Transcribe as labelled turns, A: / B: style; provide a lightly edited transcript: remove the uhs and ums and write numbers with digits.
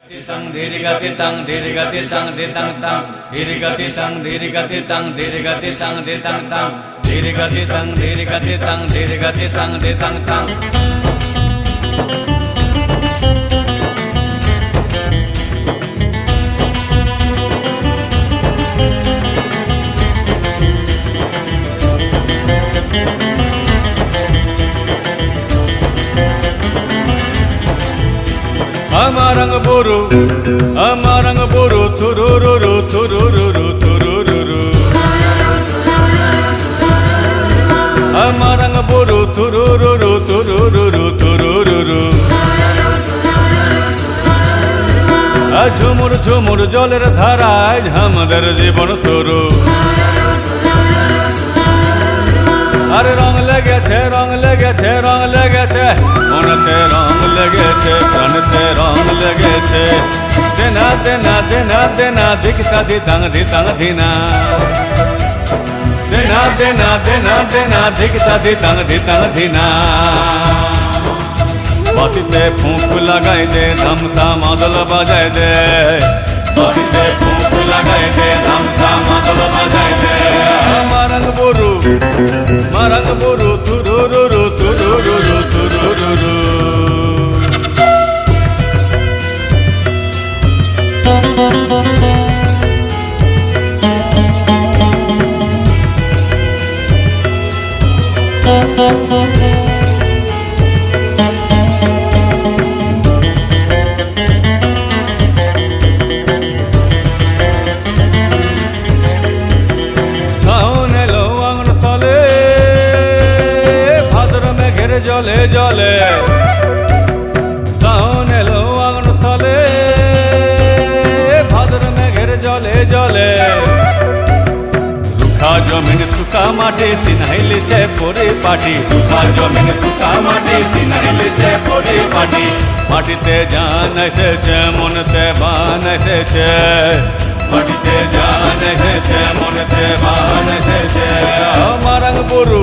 A: Tang dirigati tang dirigati tang ditang tang dirigati tang dirigati tang dirigati tang ditang tang dirigati tang dirigati tang dirigati tang ditang tang Amarang buru turururu turururu turururu Amarang buru turururu turururu turururu ঝুমুর ঝুমুর জলের ধারায় আমাদের জীবন শুরু আরে রং লেগেছে রং লেগেছে রং লেগেছে মনেতে রং লেগেছে প্রাণেতে রং লেগেছে দেনা দেনা দেনা দেনা দিকতা দিতাং দিতাং ধিনা দেনা দেনা দেনা দেনা দিকতা দিতাং দিতাং ধিনা বাতিতে ফুঁক লাগাই দে ধামসা মাদল বাজাই দে বাতিতে ফুঁক লাগাই দে ধামসা মাদল বাজাই দে মারাং বরু তুরুরুরু তুরুরুরু তুরুরুরু জলে জলে সাউন এলো আগুন তলে ভাদ্র মেঘের জলে জলে রুখা জমিন শুকা মাটি সিনাইলেছে পরিপাটি রুখা জমিন শুকা মাটি সিনাইলেছে পরিপাটি মাটিতে জান এসেছে মনেতে বান এসেছে মাটিতে জান এসেছে মনেতে বান এসেছে মারাং বরু